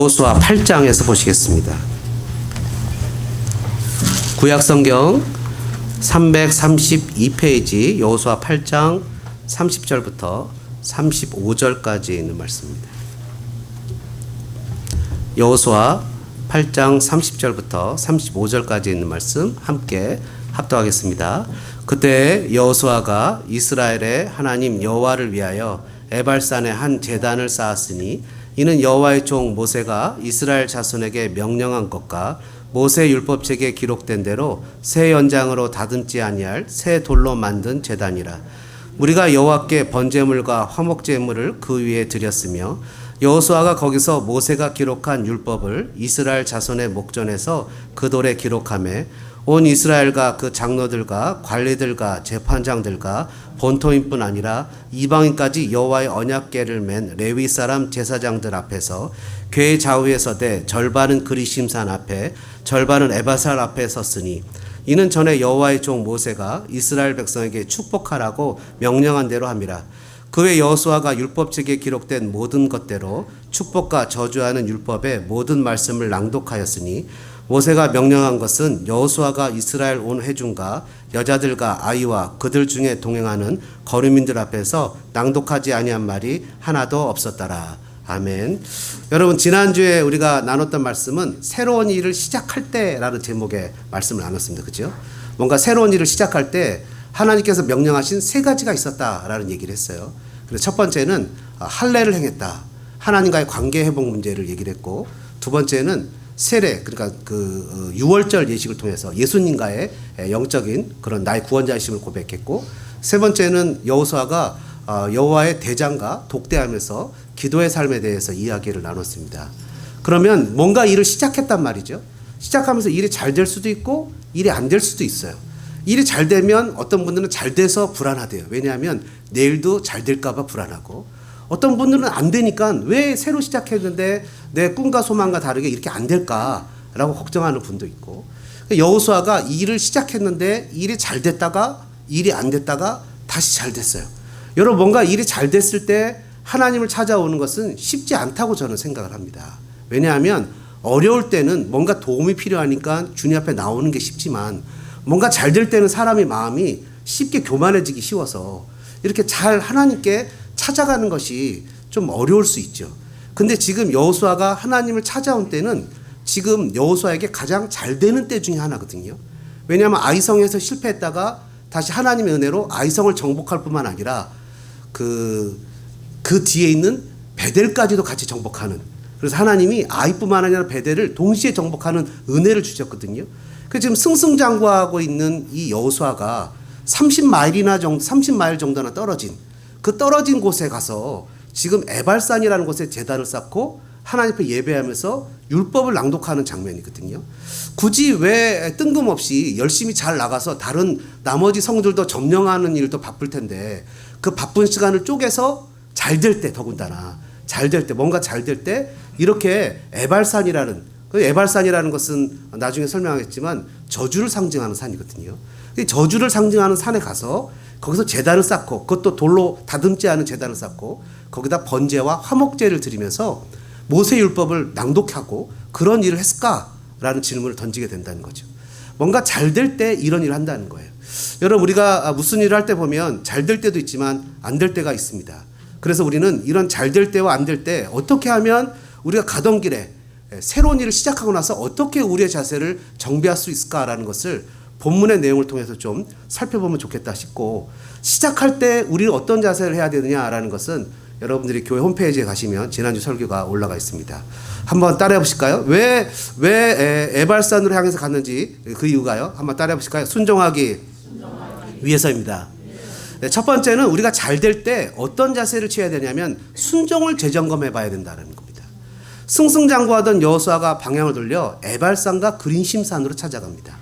여호수아 8장에서 보시겠습니다. 구약성경 332페이지 여호수아 8장 30절부터 35절까지 있는 말씀입니다. 여호수아 8장 30절부터 35절까지 있는 말씀 함께 합독하겠습니다. 그때 여호수아가 이스라엘의 하나님 여호와를 위하여 에발산에 한 제단을 쌓았으니 이는 여호와의 종 모세가 이스라엘 자손에게 명령한 것과 모세 율법책에 기록된 대로 새 연장으로 다듬지 아니할 새 돌로 만든 제단이라. 우리가 여호와께 번제물과 화목제물을 그 위에 드렸으며 여호수아가 거기서 모세가 기록한 율법을 이스라엘 자손의 목전에서 그 돌에 기록하며 온 이스라엘과 그 장로들과 관리들과 재판장들과 본토인뿐 아니라 이방인까지 여호와의 언약궤를 맨 레위 사람 제사장들 앞에서 궤 좌우에 서되 절반은 그리심산 앞에 절반은 에바살 앞에 섰으니 이는 전에 여호와의 종 모세가 이스라엘 백성에게 축복하라고 명령한 대로 함이라. 그 외 여호수아가 율법책에 기록된 모든 것대로 축복과 저주하는 율법의 모든 말씀을 낭독하였으니 모세가 명령한 것은 여호수아가 이스라엘 온 회중과 여자들과 아이와 그들 중에 동행하는 거류민들 앞에서 낭독하지 아니한 말이 하나도 없었더라. 아멘. 여러분, 지난주에 우리가 나눴던 말씀은 새로운 일을 시작할 때라는 제목의 말씀을 나눴습니다. 그죠? 뭔가 새로운 일을 시작할 때 하나님께서 명령하신 세 가지가 있었다라는 얘기를 했어요. 그래서 첫 번째는 할례를 행했다. 하나님과의 관계 회복 문제를 얘기를 했고, 두 번째는 세례, 그러니까 그 유월절 예식을 통해서 예수님과의 영적인 그런 나의 구원자이심을 고백했고, 세 번째는 여호수아가 여호와의 대장과 독대하면서 기도의 삶에 대해서 이야기를 나눴습니다. 그러면 뭔가 일을 시작했단 말이죠. 시작하면서 일이 잘 될 수도 있고 일이 안 될 수도 있어요. 일이 잘 되면 어떤 분들은 잘 돼서 불안하대요. 왜냐하면 내일도 잘 될까 봐 불안하고, 어떤 분들은 안 되니까 왜 새로 시작했는데 내 꿈과 소망과 다르게 이렇게 안 될까라고 걱정하는 분도 있고, 여호수아가 일을 시작했는데 일이 잘 됐다가 일이 안 됐다가 다시 잘 됐어요. 여러분, 뭔가 일이 잘 됐을 때 하나님을 찾아오는 것은 쉽지 않다고 저는 생각을 합니다. 왜냐하면 어려울 때는 뭔가 도움이 필요하니까 주님 앞에 나오는 게 쉽지만, 뭔가 잘 될 때는 사람의 마음이 쉽게 교만해지기 쉬워서 이렇게 잘 하나님께 찾아가는 것이 좀 어려울 수 있죠. 근데 지금 여호수아가 하나님을 찾아온 때는 지금 여호수아에게 가장 잘 되는 때 중에 하나거든요. 왜냐하면 아이성에서 실패했다가 다시 하나님의 은혜로 아이성을 정복할 뿐만 아니라 그 뒤에 있는 베델까지도 같이 정복하는, 그래서 하나님이 아이뿐만 아니라 베델을 동시에 정복하는 은혜를 주셨거든요. 그래서 지금 승승장구하고 있는 이 여호수아가 30마일 정도나 떨어진 그 떨어진 곳에 가서 지금 에발산이라는 곳에 제단을 쌓고 하나님 앞에 예배하면서 율법을 낭독하는 장면이거든요. 굳이 왜 뜬금없이 열심히 잘 나가서 다른 나머지 성들도 점령하는 일도 바쁠 텐데 그 바쁜 시간을 쪼개서 잘 될 때, 더군다나 잘 될 때, 뭔가 잘 될 때 이렇게 에발산이라는, 그 에발산이라는 것은 나중에 설명하겠지만 저주를 상징하는 산이거든요. 저주를 상징하는 산에 가서 거기서 제단을 쌓고, 그것도 돌로 다듬지 않은 제단을 쌓고 거기다 번제와 화목제를 드리면서 모세율법을 낭독하고 그런 일을 했을까라는 질문을 던지게 된다는 거죠. 뭔가 잘 될 때 이런 일을 한다는 거예요. 여러분, 우리가 무슨 일을 할 때 보면 잘 될 때도 있지만 안 될 때가 있습니다. 그래서 우리는 이런 잘 될 때와 안 될 때 어떻게 하면 우리가 가던 길에 새로운 일을 시작하고 나서 어떻게 우리의 자세를 정비할 수 있을까라는 것을 본문의 내용을 통해서 좀 살펴보면 좋겠다 싶고, 시작할 때 우리는 어떤 자세를 해야 되느냐라는 것은 여러분들이 교회 홈페이지에 가시면 지난주 설교가 올라가 있습니다. 한번 따라해 보실까요? 왜 에발산으로 향해서 갔는지 그 이유가요. 한번 따라해 보실까요? 순종하기 위해서입니다. 네, 첫 번째는 우리가 잘 될 때 어떤 자세를 취해야 되냐면 순종을 재점검해 봐야 된다는 겁니다. 승승장구하던 여호수아가 방향을 돌려 에발산과 그린심산으로 찾아갑니다.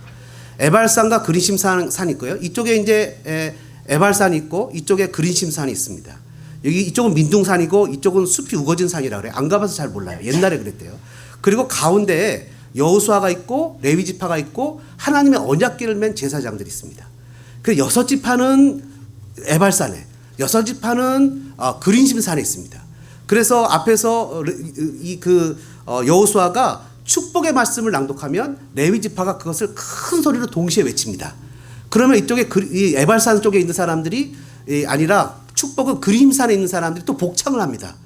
에발산과 그린심산이 있고요. 이쪽에 이제 에발산이 있고 이쪽에 그린심산이 있습니다. 여기 이쪽은 민둥산이고 이쪽은 숲이 우거진 산이라고 그래요. 안 가봐서 잘 몰라요. 옛날에 그랬대요. 그리고 가운데에 여호수아가 있고 레위 지파가 있고 하나님의 언약궤를 맨 제사장들이 있습니다. 그 6지파는 에발산에, 6지파는 그린심산에 있습니다. 그래서 앞에서 여호수아가 축복의 말씀을 낭독하면 레위 지파가 그것을 큰 소리로 동시에 외칩니다. 그러면 이쪽에 이 에발산 쪽에 있는 사람들이 아니라 축복은 그림산에 있는 사람들이 또 복창을 합니다.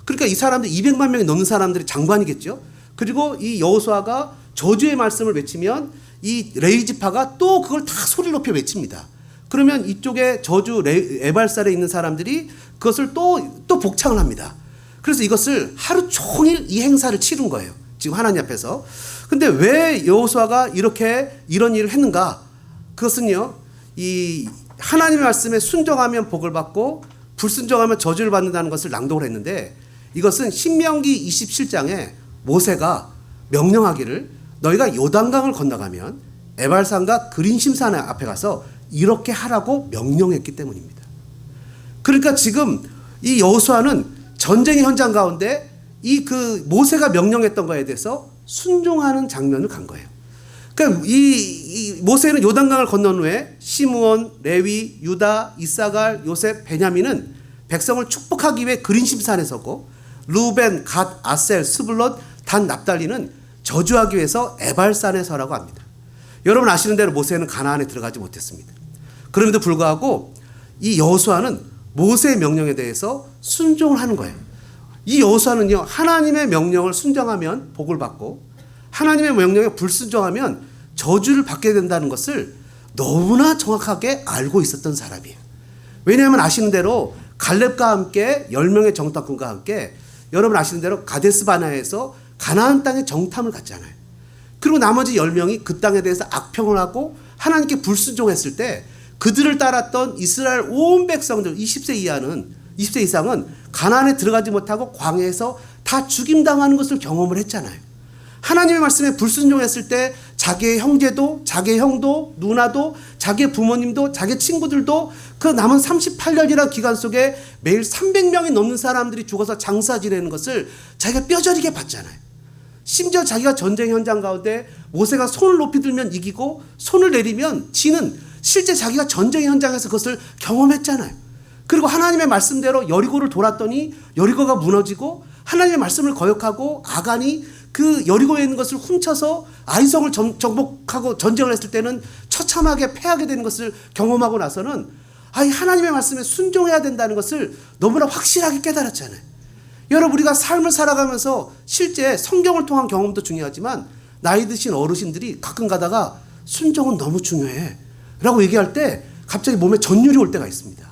그러니까 이 사람들 200만 명이 넘는 사람들이 장관이겠죠. 그리고 이 여호수아가 저주의 말씀을 외치면 이 레위 지파가 또 그걸 다 소리 높여 외칩니다. 그러면 이쪽에 저주 에발산에 있는 사람들이 그것을 또 복창을 합니다. 그래서 이것을 하루 종일 이 행사를 치른 거예요. 지금 하나님 앞에서. 근데 왜 여호수아가 이런 일을 했는가? 그것은요, 이 하나님의 말씀에 순종하면 복을 받고 불순종하면 저주를 받는다는 것을 낭독을 했는데, 이것은 신명기 27장에 모세가 명령하기를 너희가 요단강을 건너가면 에발산과 그린심산 앞에 가서 이렇게 하라고 명령했기 때문입니다. 그러니까 지금 이 여호수아는 전쟁의 현장 가운데 그 모세가 명령했던 거에 대해서 순종하는 장면을 간 거예요. 그러니까 이 모세는 요단강을 건넌 후에 시므온, 레위, 유다, 이사갈, 요셉, 베냐민은 백성을 축복하기 위해 그린심산에 서고, 루벤, 갓, 아셀, 스불론, 단, 납달리는 저주하기 위해서 에발산에 서라고 합니다. 여러분 아시는 대로 모세는 가나안에 들어가지 못했습니다. 그럼에도 불구하고 이 여호수아는 모세의 명령에 대해서 순종을 하는 거예요. 이 여호수아는요, 하나님의 명령을 순종하면 복을 받고 하나님의 명령에 불순종하면 저주를 받게 된다는 것을 너무나 정확하게 알고 있었던 사람이에요. 왜냐하면 아시는 대로 갈렙과 함께 10명의 정탐꾼과 함께 여러분 아시는 대로 가데스 바네아에서 가나안 땅에 정탐을 갔잖아요. 그리고 나머지 10명이 그 땅에 대해서 악평을 하고 하나님께 불순종했을 때 그들을 따랐던 이스라엘 온 백성들 20세 이상은 가나안에 들어가지 못하고 광야에서 다 죽임당하는 것을 경험을 했잖아요. 하나님의 말씀에 불순종했을 때 자기의 형제도, 자기의 형도, 누나도, 자기의 부모님도, 자기의 친구들도 그 남은 38년이라는 기간 속에 매일 300명이 넘는 사람들이 죽어서 장사 지내는 것을 자기가 뼈저리게 봤잖아요. 심지어 자기가 전쟁 현장 가운데 모세가 손을 높이 들면 이기고 손을 내리면 지는 실제 자기가 전쟁 현장에서 그것을 경험했잖아요. 그리고 하나님의 말씀대로 여리고를 돌았더니 여리고가 무너지고 하나님의 말씀을 거역하고 아간이 그 여리고에 있는 것을 훔쳐서 아이성을 정복하고 전쟁을 했을 때는 처참하게 패하게 되는 것을 경험하고 나서는 하나님의 말씀에 순종해야 된다는 것을 너무나 확실하게 깨달았잖아요. 여러분 우리가 삶을 살아가면서 실제 성경을 통한 경험도 중요하지만 나이 드신 어르신들이 가끔 가다가 순종은 너무 중요해 라고 얘기할 때 갑자기 몸에 전율이 올 때가 있습니다.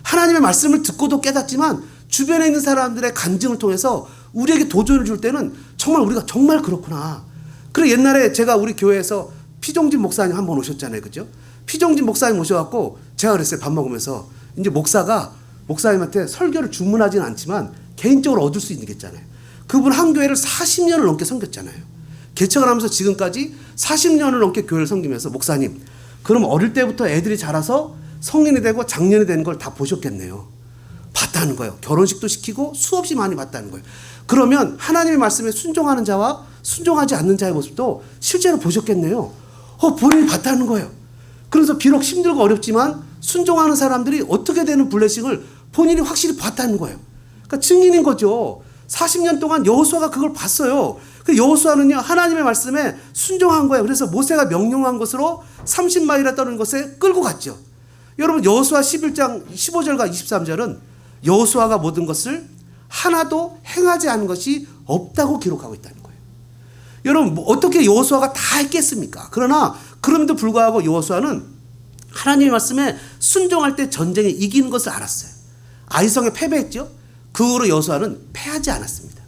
하나님의 말씀을 듣고도 깨닫지만 주변에 있는 사람들의 간증을 통해서 우리에게 도전을 줄 때는 정말 우리가 정말 그렇구나. 그리고 옛날에 제가 우리 교회에서 피종진 목사님 한 번 오셨잖아요. 그죠? 피종진 목사님 오셔갖고 제가 그랬어요. 밥 먹으면서 이제 목사가 목사님한테 설교를 주문하지는 않지만 개인적으로 얻을 수 있겠잖아요. 그분 한 교회를 40년을 넘게 섬겼잖아요. 개척을 하면서 지금까지 40년을 넘게 교회를 섬기면서 목사님, 그럼 어릴 때부터 애들이 자라서 성인이 되고 장년이 되는 걸 다 보셨겠네요. 봤다는 거예요. 결혼식도 시키고 수없이 많이 봤다는 거예요. 그러면 하나님의 말씀에 순종하는 자와 순종하지 않는 자의 모습도 실제로 보셨겠네요. 본인이 봤다는 거예요. 그래서 비록 힘들고 어렵지만 순종하는 사람들이 어떻게 되는 블레싱을 본인이 확실히 봤다는 거예요. 그러니까 증인인 거죠. 40년 동안 여호수아가 그걸 봤어요. 여호수아는요 하나님의 말씀에 순종한 거예요. 그래서 모세가 명령한 것으로 30마일에 떠는 것에 끌고 갔죠. 여러분 여호수아 11장 15절과 23절은 여호수아가 모든 것을 하나도 행하지 않은 것이 없다고 기록하고 있다는 거예요. 여러분 어떻게 여호수아가 다 했겠습니까? 그러나 그럼에도 불구하고 여호수아는 하나님의 말씀에 순종할 때 전쟁에 이기는 것을 알았어요. 아이성에 패배했죠. 그 후로 여호수아는 패하지 않았습니다.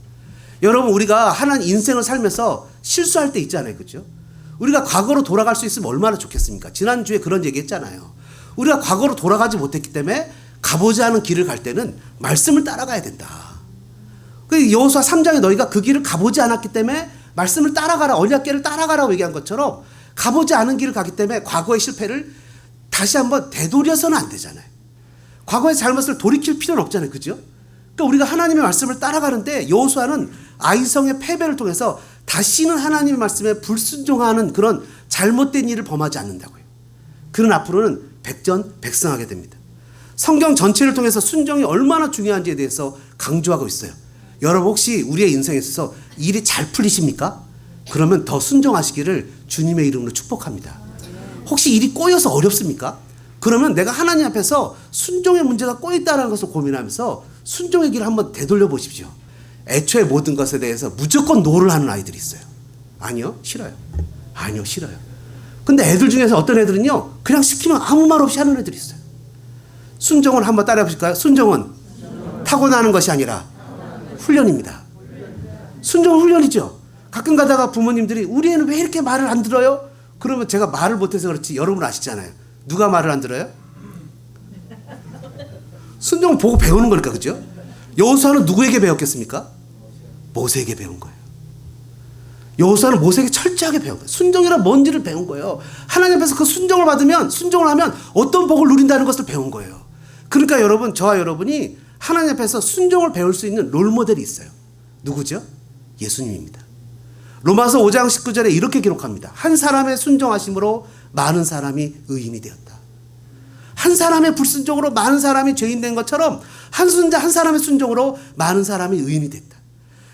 여러분 우리가 하나님 인생을 살면서 실수할 때 있잖아요. 그렇죠? 우리가 과거로 돌아갈 수 있으면 얼마나 좋겠습니까? 지난주에 그런 얘기 했잖아요. 우리가 과거로 돌아가지 못했기 때문에 가보지 않은 길을 갈 때는 말씀을 따라가야 된다. 여호수아 3장에 너희가 그 길을 가보지 않았기 때문에 말씀을 따라가라, 언약궤를 따라가라고 얘기한 것처럼 가보지 않은 길을 가기 때문에 과거의 실패를 다시 한번 되돌려서는 안 되잖아요. 과거의 잘못을 돌이킬 필요는 없잖아요. 그죠? 그러니까 우리가 하나님의 말씀을 따라가는데 여호수아는 아이성의 패배를 통해서 다시는 하나님의 말씀에 불순종하는 그런 잘못된 일을 범하지 않는다고요. 그는 앞으로는 백전백승하게 됩니다. 성경 전체를 통해서 순종이 얼마나 중요한지에 대해서 강조하고 있어요. 여러분 혹시 우리의 인생에 있어서 일이 잘 풀리십니까? 그러면 더 순종하시기를 주님의 이름으로 축복합니다. 혹시 일이 꼬여서 어렵습니까? 그러면 내가 하나님 앞에서 순종의 문제가 꼬였다는 것을 고민하면서 순종의 길을 한번 되돌려 보십시오. 애초에 모든 것에 대해서 무조건 노를 하는 아이들이 있어요. 아니요, 싫어요. 아니요, 싫어요. 근데 애들 중에서 어떤 애들은요, 그냥 시키면 아무 말 없이 하는 애들이 있어요. 순종을 한번 따라해 보실까요? 순종은 타고나는 것이 아니라 훈련입니다. 순종은 훈련이죠. 가끔 가다가 부모님들이 우리 애는 왜 이렇게 말을 안 들어요? 그러면 제가 말을 못해서 그렇지 여러분 아시잖아요. 누가 말을 안 들어요? 순종을 보고 배우는 거니까, 그죠? 여호수아는 누구에게 배웠겠습니까? 모세에게 배운 거예요. 여호수아는 모세에게 철저하게 배운 거예요. 순종이란 뭔지를 배운 거예요. 하나님 앞에서 그 순종을 받으면, 순종을 하면 어떤 복을 누린다는 것을 배운 거예요. 그러니까 여러분, 저와 여러분이 하나님 앞에서 순종을 배울 수 있는 롤모델이 있어요. 누구죠? 예수님입니다. 로마서 5장 19절에 이렇게 기록합니다. 한 사람의 순종하심으로 많은 사람이 의인이 되었다. 한 사람의 불순종으로 많은 사람이 죄인 된 것처럼 한 사람의 순종으로 많은 사람이 의인이 됐다.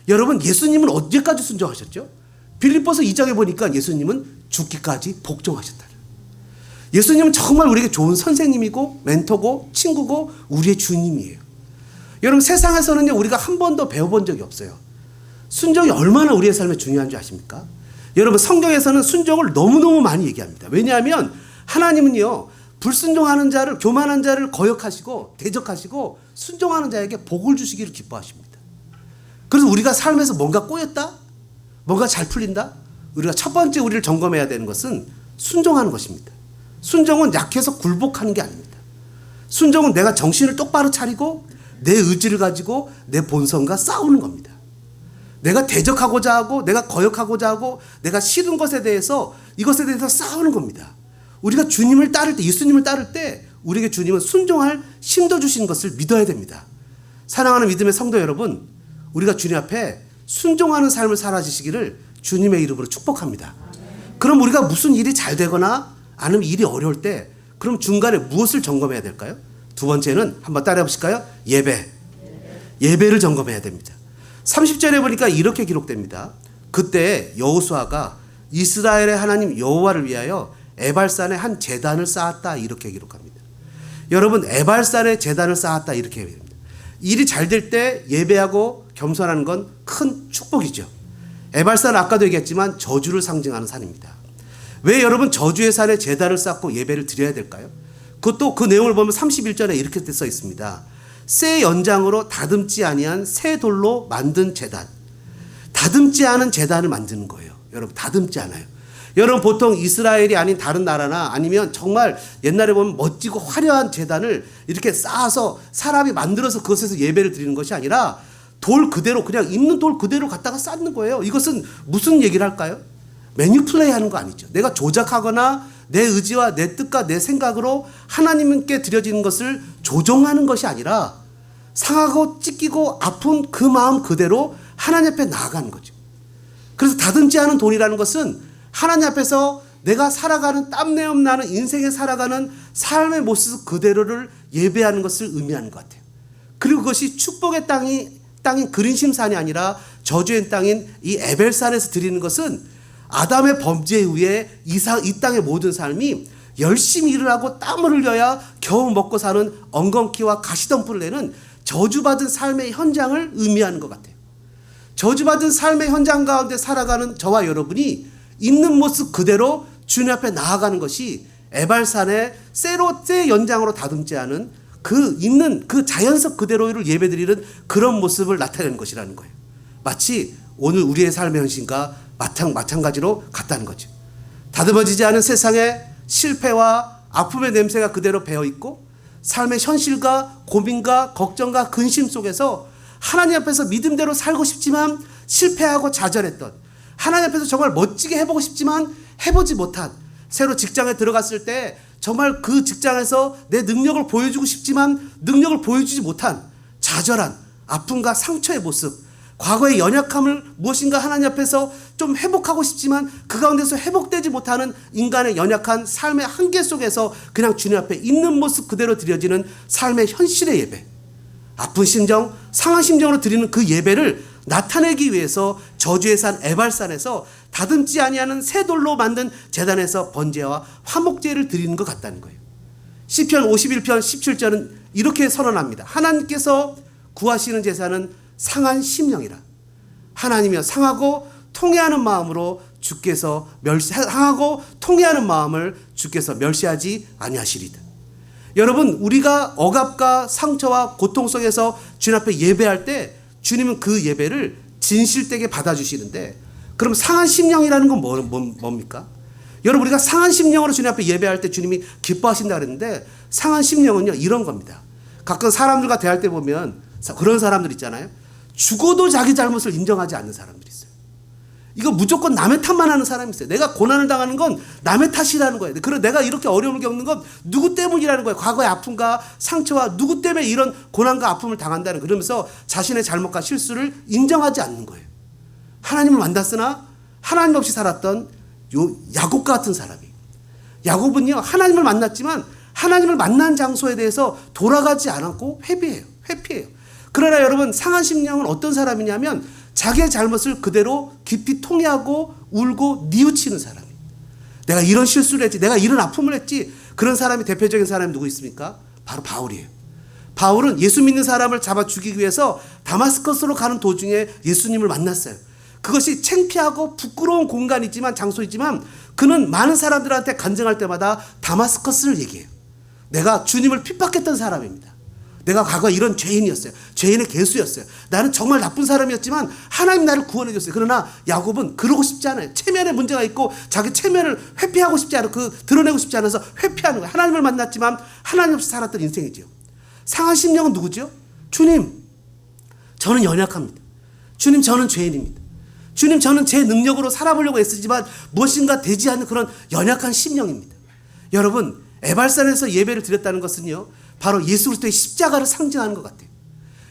여러분, 예수님은 언제까지 순종하셨죠? 빌립보서 2장에 보니까 예수님은 죽기까지 복종하셨다. 예수님은 정말 우리에게 좋은 선생님이고 멘토고 친구고 우리의 주님이에요. 여러분, 세상에서는요, 우리가 한 번도 배워본 적이 없어요. 순종이 얼마나 우리의 삶에 중요한 줄 아십니까? 여러분, 성경에서는 순종을 너무너무 많이 얘기합니다. 왜냐하면 하나님은요, 불순종하는 자를, 교만한 자를 거역하시고 대적하시고 순종하는 자에게 복을 주시기를 기뻐하십니다. 그래서 우리가 삶에서 뭔가 꼬였다? 뭔가 잘 풀린다? 우리가 첫 번째 우리를 점검해야 되는 것은 순종하는 것입니다. 순종은 약해서 굴복하는 게 아닙니다. 순종은 내가 정신을 똑바로 차리고 내 의지를 가지고 내 본성과 싸우는 겁니다. 내가 대적하고자 하고 내가 거역하고자 하고 내가 싫은 것에 대해서 이것에 대해서 싸우는 겁니다. 우리가 주님을 따를 때, 예수님을 따를 때 우리에게 주님은 순종할 힘도 주시는 것을 믿어야 됩니다. 사랑하는 믿음의 성도 여러분, 우리가 주님 앞에 순종하는 삶을 살아주시기를 주님의 이름으로 축복합니다. 그럼 우리가 무슨 일이 잘 되거나 아니면 일이 어려울 때 그럼 중간에 무엇을 점검해야 될까요? 두 번째는 한번 따라해 보실까요? 예배를 점검해야 됩니다. 30절에 보니까 이렇게 기록됩니다. 그때 여호수아가 이스라엘의 하나님 여호와를 위하여 에발산에 한 제단을 쌓았다, 이렇게 기록합니다. 여러분, 에발산에 제단을 쌓았다, 이렇게 얘기합니다. 일이 잘 될 때 예배하고 겸손하는 건 큰 축복이죠. 에발산은 아까도 얘기했지만 저주를 상징하는 산입니다. 왜 여러분 저주의 산에 제단을 쌓고 예배를 드려야 될까요? 그것도 그 내용을 보면 31절에 이렇게 써 있습니다. 새 연장으로 다듬지 아니한 새 돌로 만든 제단. 다듬지 않은 제단을 만드는 거예요. 여러분, 다듬지 않아요. 여러분, 보통 이스라엘이 아닌 다른 나라나 아니면 정말 옛날에 보면 멋지고 화려한 제단을 이렇게 쌓아서 사람이 만들어서 그것에서 예배를 드리는 것이 아니라 돌 그대로, 그냥 있는 돌 그대로 갖다가 쌓는 거예요. 이것은 무슨 얘기를 할까요? 매니플레이 하는 거 아니죠. 내가 조작하거나 내 의지와 내 뜻과 내 생각으로 하나님께 드려지는 것을 조종하는 것이 아니라 상하고 찢기고 아픈 그 마음 그대로 하나님 앞에 나아가는 거죠. 그래서 다듬지 않은 돌이라는 것은 하나님 앞에서 내가 살아가는, 땀내음 나는 인생에 살아가는 삶의 모습 그대로를 예배하는 것을 의미하는 것 같아요. 그리고 그것이 축복의 땅인 그린심산이 아니라 저주의 땅인 이 에벨산에서 드리는 것은 아담의 범죄 이후에 이 땅의 모든 삶이 열심히 일을 하고 땀을 흘려야 겨우 먹고 사는 엉겅퀴와 가시덤불을 내는 저주받은 삶의 현장을 의미하는 것 같아요. 저주받은 삶의 현장 가운데 살아가는 저와 여러분이 있는 모습 그대로 주님 앞에 나아가는 것이 에발산의 새 연장으로 다듬지 않은 그 있는 그 자연석 그대로를 예배드리는 그런 모습을 나타내는 것이라는 거예요. 마치 오늘 우리의 삶의 현실과 마찬가지로 같다는 거죠. 다듬어지지 않은 세상에 실패와 아픔의 냄새가 그대로 배어있고 삶의 현실과 고민과 걱정과 근심 속에서 하나님 앞에서 믿음대로 살고 싶지만 실패하고 좌절했던, 하나님 앞에서 정말 멋지게 해보고 싶지만 해보지 못한, 새로 직장에 들어갔을 때 정말 그 직장에서 내 능력을 보여주고 싶지만 능력을 보여주지 못한 좌절한 아픔과 상처의 모습, 과거의 연약함을 무엇인가 하나님 앞에서 좀 회복하고 싶지만 그 가운데서 회복되지 못하는 인간의 연약한 삶의 한계 속에서 그냥 주님 앞에 있는 모습 그대로 드려지는 삶의 현실의 예배. 아픈 심정, 상한 심정으로 드리는 그 예배를 나타내기 위해서 저주의 산 에발산에서 다듬지 아니하는 새 돌로 만든 제단에서 번제와 화목제를 드리는 것 같다는 거예요. 시편 51편 17절은 이렇게 선언합니다. 하나님께서 구하시는 제사는 상한 심령이라. 하나님이여 상하고 통회하는 마음으로 주께서 상하고 통회하는 마음을 주께서 멸시하지 아니하시리다. 여러분, 우리가 억압과 상처와 고통 속에서 주님 앞에 예배할 때 주님은 그 예배를 진실되게 받아주시는데, 그럼 상한 심령이라는 건 뭡니까? 여러분, 우리가 상한 심령으로 주님 앞에 예배할 때 주님이 기뻐하신다 그랬는데, 상한 심령은요 이런 겁니다. 가끔 사람들과 대할 때 보면 그런 사람들 있잖아요. 죽어도 자기 잘못을 인정하지 않는 사람들이 있어요. 이거 무조건 남의 탓만 하는 사람이 있어요. 내가 고난을 당하는 건 남의 탓이라는 거예요. 그리고 내가 이렇게 어려움을 겪는 건 누구 때문이라는 거예요. 과거의 아픔과 상처와 누구 때문에 이런 고난과 아픔을 당한다는, 그러면서 자신의 잘못과 실수를 인정하지 않는 거예요. 하나님을 만났으나 하나님 없이 살았던 야곱과 같은 사람이. 야곱은요 하나님을 만났지만 하나님을 만난 장소에 대해서 돌아가지 않았고 회피해요. 그러나 여러분, 상한 심령은 어떤 사람이냐면 자기의 잘못을 그대로 깊이 통회하고 울고 뉘우치는 사람이에요. 내가 이런 실수를 했지, 내가 이런 아픔을 했지. 그런 사람이, 대표적인 사람이 누구 있습니까? 바로 바울이에요. 바울은 예수 믿는 사람을 잡아 죽이기 위해서 다마스커스로 가는 도중에 예수님을 만났어요. 그것이 창피하고 부끄러운 공간이지만, 장소이지만 그는 많은 사람들한테 간증할 때마다 다마스커스를 얘기해요. 내가 주님을 핍박했던 사람입니다. 내가 과거에 이런 죄인이었어요. 죄인의 개수였어요. 나는 정말 나쁜 사람이었지만 하나님 나를 구원해 줬어요. 그러나 야곱은 그러고 싶지 않아요. 체면에 문제가 있고 자기 체면을 회피하고 싶지 않아요. 드러내고 싶지 않아서 회피하는 거예요. 하나님을 만났지만 하나님 없이 살았던 인생이죠. 상한 심령은 누구죠? 주님, 저는 연약합니다. 주님, 저는 죄인입니다. 주님, 저는 제 능력으로 살아보려고 애쓰지만 무엇인가 되지 않는 그런 연약한 심령입니다. 여러분, 에발산에서 예배를 드렸다는 것은요 바로 예수 그리스도의 십자가를 상징하는 것 같아요.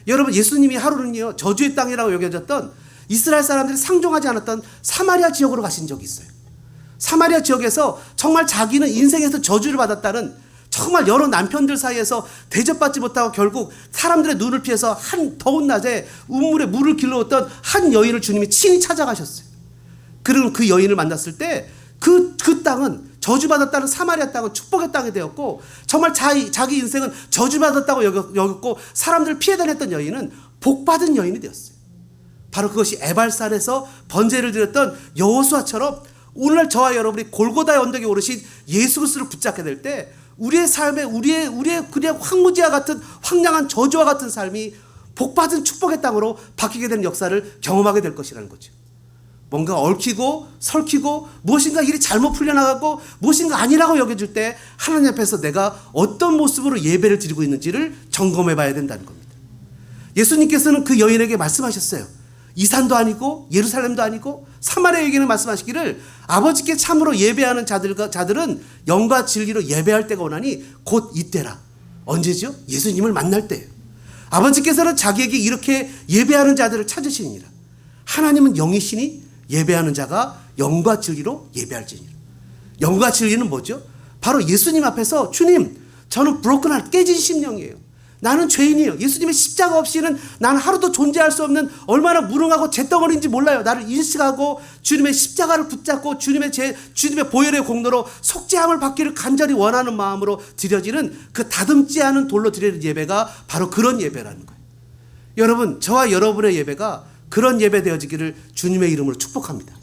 여러분, 예수님이 하루는요 저주의 땅이라고 여겨졌던 이스라엘 사람들이 상종하지 않았던 사마리아 지역으로 가신 적이 있어요. 사마리아 지역에서 정말 자기는 인생에서 저주를 받았다는, 정말 여러 남편들 사이에서 대접받지 못하고 결국 사람들의 눈을 피해서 한 더운 낮에 우물에 물을 길러왔던 한 여인을 주님이 친히 찾아가셨어요. 그리고 그 여인을 만났을 때 그 땅은, 저주받았다는 사마리아 땅은 축복의 땅이 되었고, 정말 자기 인생은 저주받았다고 여겼고 사람들을 피해 다녔던 여인은 복받은 여인이 되었어요. 바로 그것이 에발산에서 번제를 드렸던 여호수아처럼 오늘날 저와 여러분이 골고다의 언덕에 오르신 예수 그리스도를 붙잡게 될 때 우리의 삶에 우리의 그냥 황무지와 같은 황량한 저주와 같은 삶이 복받은 축복의 땅으로 바뀌게 되는 역사를 경험하게 될 것이라는 거죠. 뭔가 얽히고 설키고 무엇인가 일이 잘못 풀려나가고 무엇인가 아니라고 여겨질 때 하나님 앞에서 내가 어떤 모습으로 예배를 드리고 있는지를 점검해 봐야 된다는 겁니다. 예수님께서는 그 여인에게 말씀하셨어요. 이 산도 아니고 예루살렘도 아니고 사마리아에게는 말씀하시기를 아버지께 참으로 예배하는 자들은 영과 진리로 예배할 때가 오나니 곧 이때라. 언제죠? 예수님을 만날 때예요. 아버지께서는 자기에게 이렇게 예배하는 자들을 찾으시니라. 하나님은 영이시니 예배하는 자가 영과 진리로 예배할지니라. 영과 진리는 뭐죠? 바로 예수님 앞에서 주님, 저는 브로큰한 깨진 심령이에요. 나는 죄인이에요. 예수님의 십자가 없이는 나는 하루도 존재할 수 없는 얼마나 무능하고 잿덩어리인지 몰라요. 나를 인식하고 주님의 십자가를 붙잡고 주님의 보혈의 공로로 속죄함을 받기를 간절히 원하는 마음으로 드려지는 그 다듬지 않은 돌로 드리는 예배가 바로 그런 예배라는 거예요. 여러분, 저와 여러분의 예배가 그런 예배 되어지기를 주님의 이름으로 축복합니다.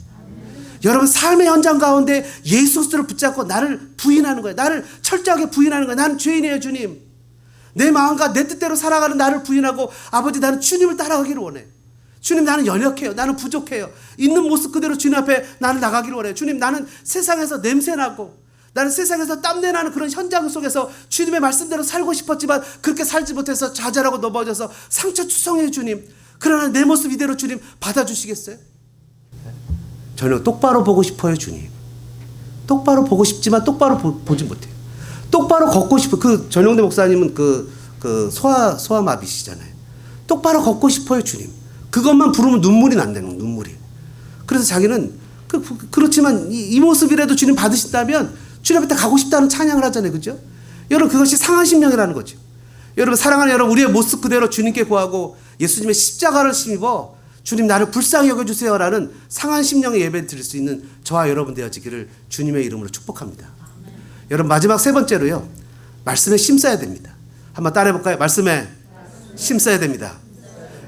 여러분, 삶의 현장 가운데 예수 그리스도를 붙잡고 나를 부인하는 거예요. 나를 철저하게 부인하는 거예요. 나는 죄인이에요, 주님. 내 마음과 내 뜻대로 살아가는 나를 부인하고 아버지, 나는 주님을 따라가기를 원해요. 주님, 나는 연약해요. 나는 부족해요. 있는 모습 그대로 주님 앞에 나는 나가기를 원해요. 주님, 나는 세상에서 냄새나고 나는 세상에서 땀내나는 그런 현장 속에서 주님의 말씀대로 살고 싶었지만 그렇게 살지 못해서 좌절하고 넘어져서 상처투성해요, 주님. 그러나 내 모습 이대로 주님 받아주시겠어요? 저는 똑바로 보고 싶어요, 주님. 똑바로 보고 싶지만 똑바로 보지 못해요. 똑바로 걷고 싶어요. 그 전용대 목사님은 소아마비시잖아요. 똑바로 걷고 싶어요, 주님. 그것만 부르면 눈물이 난다는, 눈물이. 그래서 자기는 그렇지만 이 모습이라도 주님 받으신다면 주님 앞에 가고 싶다는 찬양을 하잖아요, 그죠? 여러분, 그것이 상한 심령이라는 거죠. 여러분, 사랑하는 여러분, 우리의 모습 그대로 주님께 구하고 예수님의 십자가를 힘입어 주님 나를 불쌍히 여겨주세요라는 상한 심령의 예배 드릴 수 있는 저와 여러분 되어지기를 주님의 이름으로 축복합니다. 여러분, 마지막 세 번째로요, 말씀에 심써야 됩니다. 한번 따라해 볼까요? 말씀에 심써야 됩니다.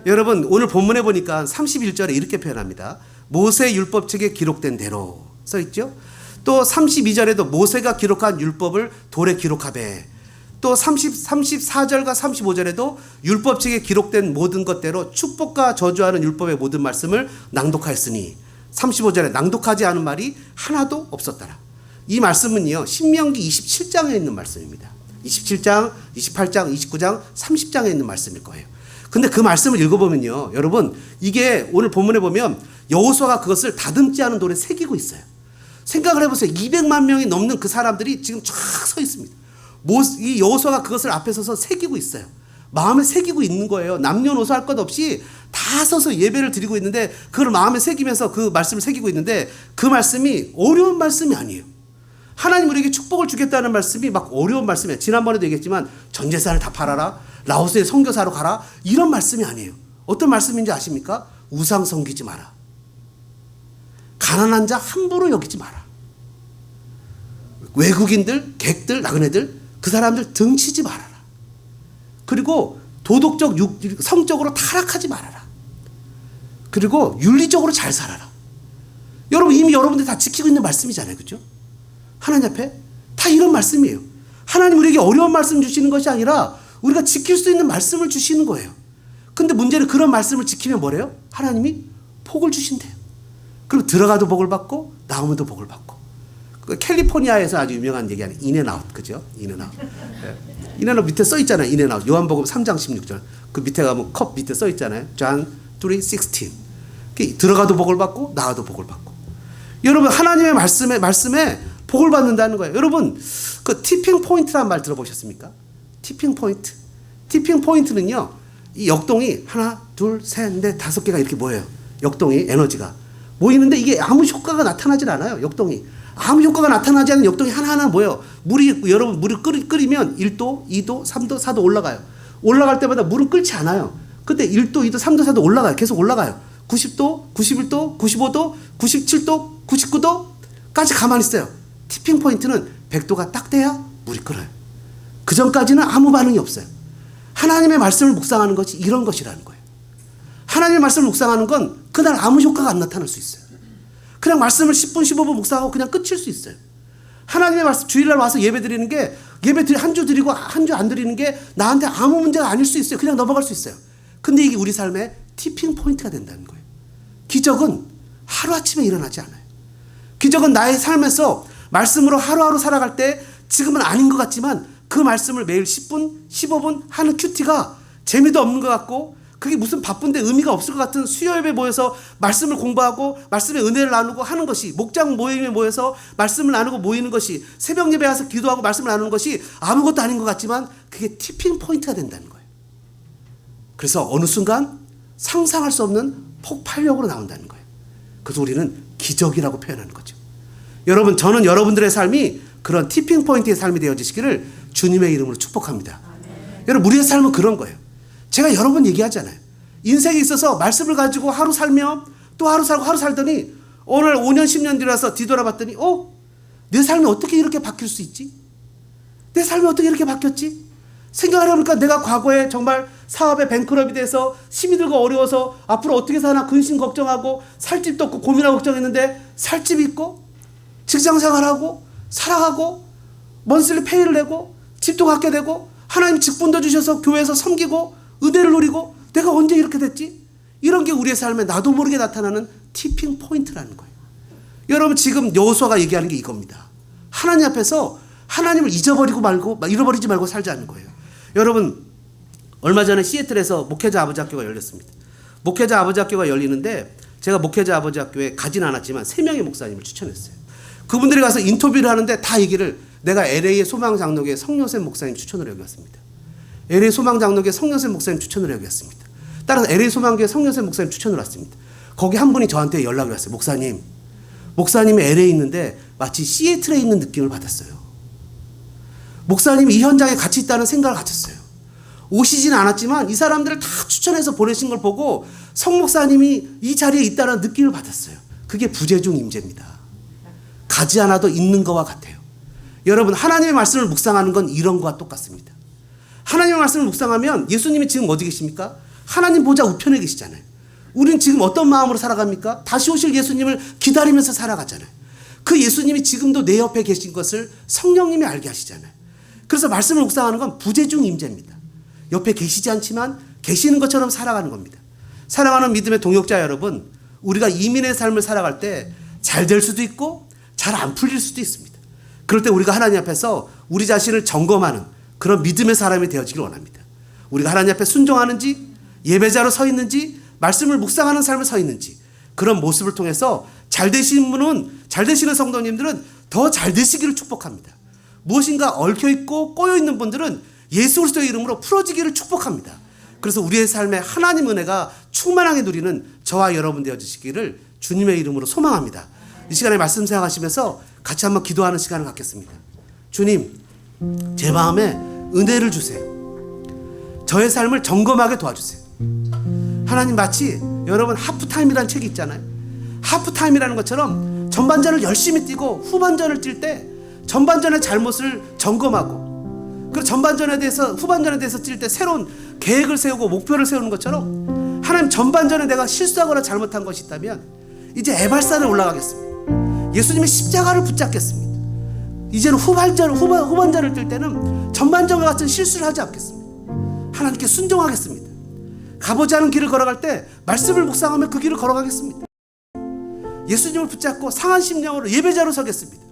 여러분, 오늘 본문에 보니까 31절에 이렇게 표현합니다. 모세 율법책에 기록된 대로 써 있죠. 또 32절에도 모세가 기록한 율법을 돌에 기록하되, 또 34절과 35절에도 율법책에 기록된 모든 것대로 축복과 저주하는 율법의 모든 말씀을 낭독하였으니, 35절에 낭독하지 않은 말이 하나도 없었더라. 이 말씀은요, 신명기 27장에 있는 말씀입니다. 27장, 28장, 29장, 30장에 있는 말씀일 거예요. 근데 그 말씀을 읽어보면요, 여러분, 이게 오늘 본문에 보면 여호수아가 그것을 다듬지 않은 돌에 새기고 있어요. 생각을 해보세요. 200만 명이 넘는 그 사람들이 지금 쫙 서 있습니다. 이 여호수아가 그것을 앞에 서서 새기고 있어요. 마음에 새기고 있는 거예요. 남녀노소 할 것 없이 다 서서 예배를 드리고 있는데, 그걸 마음에 새기면서 그 말씀을 새기고 있는데, 그 말씀이 어려운 말씀이 아니에요. 하나님 우리에게 축복을 주겠다는 말씀이 막 어려운 말씀이에요. 지난번에도 얘기했지만 전 재산을 다 팔아라, 라오스에 선교사로 가라, 이런 말씀이 아니에요. 어떤 말씀인지 아십니까? 우상 섬기지 마라, 가난한 자 함부로 여기지 마라, 외국인들, 객들, 나그네들, 그 사람들 등치지 말아라, 그리고 도덕적, 성적으로 타락하지 말아라, 그리고 윤리적으로 잘 살아라. 여러분, 이미 여러분들 다 지키고 있는 말씀이잖아요. 그렇죠? 하나님 앞에 다 이런 말씀이에요. 하나님 우리에게 어려운 말씀 주시는 것이 아니라 우리가 지킬 수 있는 말씀을 주시는 거예요. 근데 문제는 그런 말씀을 지키면 뭐래요? 하나님이 복을 주신대요. 그리고 들어가도 복을 받고 나오면도 복을 받고. 그 캘리포니아에서 아주 유명한 얘기 아니에요. 인앤아웃, 그죠? 인앤아웃. 인앤아웃 밑에 써 있잖아요. 인앤아웃. 요한복음 3장 16절. 그 밑에 가면 컵 밑에 써 있잖아요. John 3:16. 들어가도 복을 받고 나와도 복을 받고. 여러분, 하나님의 말씀에 복을 받는다는 거예요. 여러분, 그 티핑 포인트라는 말 들어보셨습니까? 티핑 포인트. 티핑 포인트는요, 이 역동이 하나, 둘, 셋, 넷, 5개가 이렇게 모여요. 역동이, 에너지가 모이는데 이게 아무 효과가 나타나질 않아요. 역동이 아무 효과가 나타나지 않는 역동이 하나하나 모여. 여러분, 물을 끓이면 1도, 2도, 3도, 4도 올라가요. 올라갈 때마다 물은 끓지 않아요. 그때 1도, 2도, 3도, 4도 올라가요. 계속 올라가요. 90도, 91도, 95도, 97도, 99도까지 가만히 있어요. 티핑 포인트는 100도가 딱 돼야 물이 끓어요. 그 전까지는 아무 반응이 없어요. 하나님의 말씀을 묵상하는 것이 이런 것이라는 거예요. 하나님의 말씀을 묵상하는 건 그날 아무 효과가 안 나타날 수 있어요. 그냥 말씀을 10분, 15분 묵상하고 그냥 끝일 수 있어요. 하나님의 말씀, 주일날 와서 예배 드리는 게, 한 주 드리고 한 주 안 드리는 게 나한테 아무 문제가 아닐 수 있어요. 그냥 넘어갈 수 있어요. 근데 이게 우리 삶의 티핑 포인트가 된다는 거예요. 기적은 하루아침에 일어나지 않아요. 기적은 나의 삶에서 말씀으로 하루하루 살아갈 때 지금은 아닌 것 같지만 그 말씀을 매일 10분, 15분 하는 큐티가 재미도 없는 것 같고, 그게 무슨 바쁜데 의미가 없을 것 같은 수요예배 모여서 말씀을 공부하고 말씀의 은혜를 나누고 하는 것이, 목장 모임에 모여서 말씀을 나누고 모이는 것이, 새벽 예배 와서 기도하고 말씀을 나누는 것이 아무것도 아닌 것 같지만 그게 티핑 포인트가 된다는 거예요. 그래서 어느 순간 상상할 수 없는 폭발력으로 나온다는 거예요. 그래서 우리는 기적이라고 표현하는 거죠. 여러분, 저는 여러분들의 삶이 그런 티핑 포인트의 삶이 되어지시기를 주님의 이름으로 축복합니다. 여러분, 우리의 삶은 그런 거예요. 제가 여러 번 얘기하잖아요. 인생에 있어서 말씀을 가지고 하루 살며 또 하루 살고 하루 살더니 오늘 5년 10년 뒤라서 뒤돌아봤더니 내 삶이 어떻게 이렇게 바뀔 수 있지? 내 삶이 어떻게 이렇게 바뀌었지? 생각을 해보니까 내가 과거에 정말 사업에 뱅크럽이 돼서 힘이 들고 어려워서 앞으로 어떻게 사나 근심 걱정하고 살 집도 없고 고민하고 걱정했는데 살 집이 있고 직장생활하고 살아가고 먼슬리 페이를 내고 집도 갖게 되고 하나님 직분도 주셔서 교회에서 섬기고 은혜를 누리고 내가 언제 이렇게 됐지? 이런 게 우리의 삶에 나도 모르게 나타나는 티핑 포인트라는 거예요. 여러분, 지금 여호수아가 얘기하는 게 이겁니다. 하나님 앞에서 하나님을 잃어버리지 말고 살자는 거예요. 여러분, 얼마 전에 시애틀에서 목회자 아버지 학교가 열렸습니다. 목회자 아버지 학교가 열리는데 제가 목회자 아버지 학교에 가진 않았지만 3명의 목사님을 추천했어요. 그분들이 가서 인터뷰를 하는데 다 얘기를, 내가 LA의 소망장로교회 성요셉 목사님 추천을 여기왔습니다. LA 소망장로교회 성요셉 목사님 추천을 여기왔습니다. 따라서 LA 소망교회 성요셉 목사님 추천을 왔습니다. 거기 한 분이 저한테 연락을 왔어요. 목사님이 LA에 있는데 마치 시애틀에 있는 느낌을 받았어요. 목사님이 이 현장에 같이 있다는 생각을 가졌어요. 오시진 않았지만 이 사람들을 다 추천해서 보내신 걸 보고 성 목사님이 이 자리에 있다는 느낌을 받았어요. 그게 부재중 임재입니다. 가지 않아도 있는 것과 같아요. 여러분, 하나님의 말씀을 묵상하는 건 이런 것과 똑같습니다. 하나님의 말씀을 묵상하면 예수님이 지금 어디 계십니까? 하나님 보좌 우편에 계시잖아요. 우린 지금 어떤 마음으로 살아갑니까? 다시 오실 예수님을 기다리면서 살아가잖아요. 그 예수님이 지금도 내 옆에 계신 것을 성령님이 알게 하시잖아요. 그래서 말씀을 묵상하는 건 부재중 임재입니다. 옆에 계시지 않지만 계시는 것처럼 살아가는 겁니다. 사랑하는 믿음의 동역자 여러분, 우리가 이민의 삶을 살아갈 때 잘 될 수도 있고 잘 안 풀릴 수도 있습니다. 그럴 때 우리가 하나님 앞에서 우리 자신을 점검하는 그런 믿음의 사람이 되어지길 원합니다. 우리가 하나님 앞에 순종하는지, 예배자로 서 있는지, 말씀을 묵상하는 삶을 서 있는지, 그런 모습을 통해서 잘 되시는 성도님들은 더 잘 되시기를 축복합니다. 무엇인가 얽혀있고 꼬여있는 분들은 예수 그리스도의 이름으로 풀어지기를 축복합니다. 그래서 우리의 삶에 하나님 은혜가 충만하게 누리는 저와 여러분 되어주시기를 주님의 이름으로 소망합니다. 이 시간에 말씀 생각하시면서 같이 한번 기도하는 시간을 갖겠습니다. 주님, 제 마음에 은혜를 주세요. 저의 삶을 점검하게 도와주세요. 하나님, 마치 여러분 하프타임이라는 책이 있잖아요. 하프타임이라는 것처럼 전반전을 열심히 뛰고 후반전을 뛸 때 전반전의 잘못을 점검하고, 그리고 전반전에 대해서 후반전에 대해서 뛸 때 새로운 계획을 세우고 목표를 세우는 것처럼, 하나님, 전반전에 내가 실수하거나 잘못한 것이 있다면 이제 에발산에 올라가겠습니다. 예수님의 십자가를 붙잡겠습니다. 이제는 후반전을 뛸 때는 전반전과 같은 실수를 하지 않겠습니다. 하나님께 순종하겠습니다. 가보지 않은 길을 걸어갈 때 말씀을 묵상하며 그 길을 걸어가겠습니다. 예수님을 붙잡고 상한 심령으로 예배자로 서겠습니다.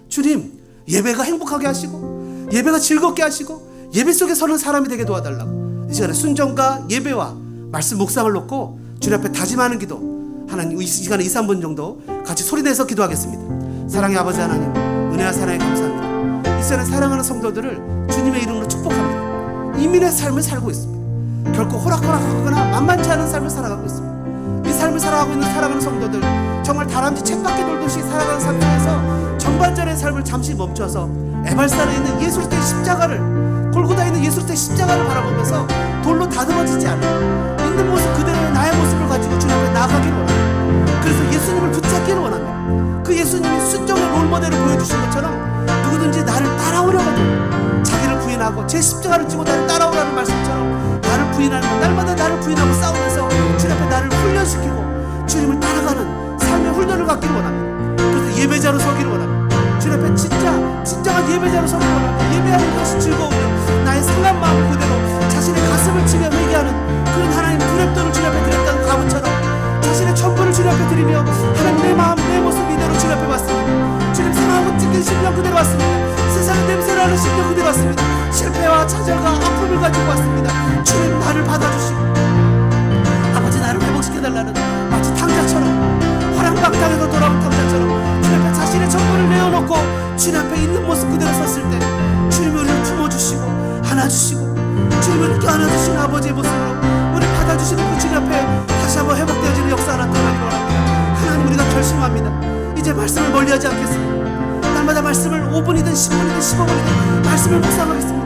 주님, 예배가 행복하게 하시고 예배가 즐겁게 하시고 예배 속에 서는 사람이 되게 도와달라고 이 시간에 순종과 예배와 말씀 묵상을 놓고 주님 앞에 다짐하는 기도, 하나님 이 시간에 2-3분 정도 같이 소리내서 기도하겠습니다. 사랑의 아버지 하나님, 은혜와 사랑에 감사합니다. 이 시간에 사랑하는 성도들을 주님의 이름으로 축복합니다. 이민의 삶을 살고 있습니다. 결코 호락호락하거나 만만치 않은 삶을 살아가고 있습니다. 이 삶을 살아가고 있는 사랑하는 성도들, 정말 다람쥐 쳇바퀴 돌듯이 살아가는 삶 중에서 전반전의 삶을 잠시 멈춰서 에발산에 있는 예수 그리스도의 십자가를, 골고다에 있는 예수 그리스도의 십자가를 바라보면서 돌로 다듬어지지 않아 있는 모습 그대로의 나의 모습을 가지고 주님 앞에 나아가기를 원합니다. 그래서 예수님을 붙잡기를 원합니다. 그 예수님이 순종의 롤모델을 보여주신 것처럼 누구든지 나를 따라오려거든 자기를 부인하고 제 십자가를 지고 나를 따라오라는 말씀처럼 나를 부인하는, 날마다 나를 부인하고 싸우면서 주님 앞에 나를 훈련시키고 주님을 따라가는 삶의 훈련을 갖기를 원합니다. 그래서 예배자로 서기를 원합니다. 주님 앞에 진정한 예배자로 서기를 원합니다. 예배하는 것이 즐거우며 나의 상한 마음을 그대로 자신의 가슴을 치며 회개하는 그런 하나님 두렵도를 주님 앞에 드렸다는 가문처럼 자신의 전부를 주님 앞에 드리며 하나님 내 마음 내 모습 이대로 주님 앞에 왔습니다. 주님 상하고 찢긴 심령 그대로 왔습니다. 세상의 냄새를 하는 심령 그대로 왔습니다. 실패와 좌절과 아픔을 가지고 왔습니다. 주님 나를 받아주시고 아버지 나를 회복시켜달라는, 마치 탕자처럼 화랑방탕에서 돌아온 탕자처럼 주님 앞에 자신의 전부를 내어놓고 주님 앞에 있는 모습 그대로 섰을 때 주님이 우리를 품어주시고 안아주시고 주님을 이렇게 안아주시는 아버지의 모습으로 우리 받아주시는 그 주님 앞에 다시 한번 회복되어지는 역사가 나타나기를 원합니다. 하나님, 우리가 결심합니다. 이제 말씀을 멀리하지 않겠습니다. 날마다 말씀을 5분이든 10분이든 15분이든 말씀을 묵상하겠습니다.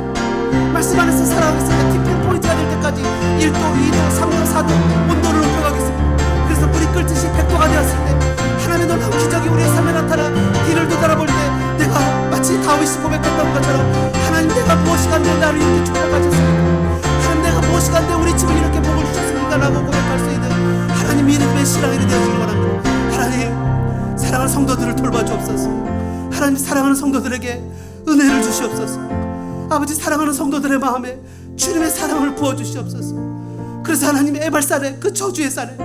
말씀 안에서 살아가겠습니다. 티핑 포인트가 될 때까지 1도, 2도, 3도, 4도 온도를 높여가겠습니다. 그래서 물이 끓듯이 100도가 되었을 때 하나님의 놀라운 기적이 우리의 삶에 나타나 뒤를 되돌아볼 때 내가 마치 다윗이 고백했던 것처럼 하나님, 내가 무엇이간데 나를 이렇게 축복하셨습니까? 하나님, 내가 무엇이간데 우리 집을 이렇게 복을 주셨습니까? 라고 고백할 수 있는 하나님 이름의 신앙이 되어지길 원합니다. 하나님, 사랑하는 성도들을 돌봐주옵소서. 하나님, 사랑하는 성도들에게 은혜를 주시옵소서. 아버지, 사랑하는 성도들의 마음에 주님의 사랑을 부어주시옵소서. 그래서 하나님, 에발산에 그 저주의 산에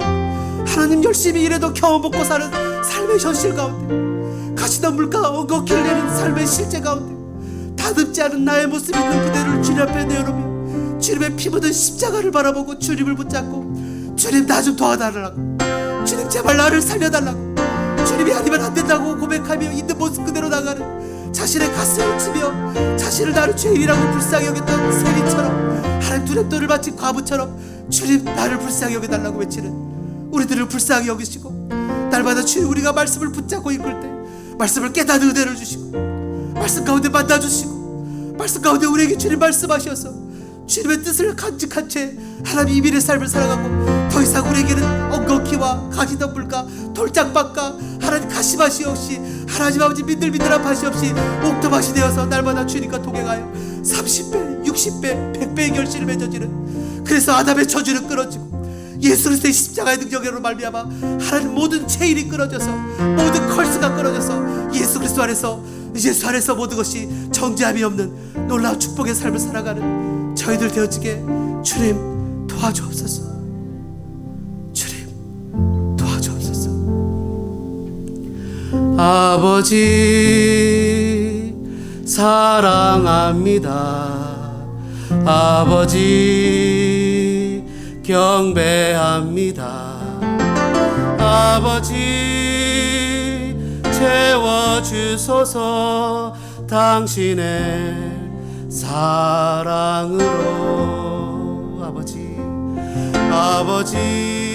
하나님 열심히 일해도 겨우 먹고 사는 삶의 현실 가운데, 가시던 물가가 엉겁기를 내는 삶의 실제 가운데 다듬지 않은 나의 모습 있는 그대를 주님 앞에 내어놓으며 주님의 피 묻은 십자가를 바라보고 주님을 붙잡고, 주님 나 좀 도와달라고, 주님 제발 나를 살려달라고, 주님이 아니면 안 된다고 고백하며 있는 모습 그대로 나가는 자신의 가슴을 치며 자신을 나를 죄인이라고 불쌍히 여겼던 세리처럼 하나님 두렵도를 바친 과부처럼 주님 나를 불쌍히 여겨달라고 외치는 우리들을 불쌍히 여기시고, 날마다 주님 우리가 말씀을 붙잡고 이끌 때 말씀을 깨닫는 은혜를 주시고 말씀 가운데 만나주시고 말씀 가운데 우리에게 주님 말씀하셔서 주님의 뜻을 간직한 채 하나님 이민의 삶을 살아가고 더 이상 우리에게는 엉겅퀴와 가시덤불과 돌짝밭과 하나님 가시밭이 없이 하나님 아버지 민들민들한 밭이 없이 옥토밭이 되어서 날마다 주님과 동행하여 30배, 60배, 100배의 결실을 맺어지는, 그래서 아담의 저주는 끊어지고 예수 그리스도의 십자가의 능력으로 말미암아 하나님 모든 체인이 끊어져서 모든 컬스가 끊어져서 예수 그리스도 안에서, 예수 안에서 모든 것이 정죄함이 없는 놀라운 축복의 삶을 살아가는 저희들 되어지게 주님 도와주옵소서. 주님 도와주옵소서. 아버지 사랑합니다. 아버지 경배합니다. 아버지 채워주소서. 당신의 사랑으로. 아버지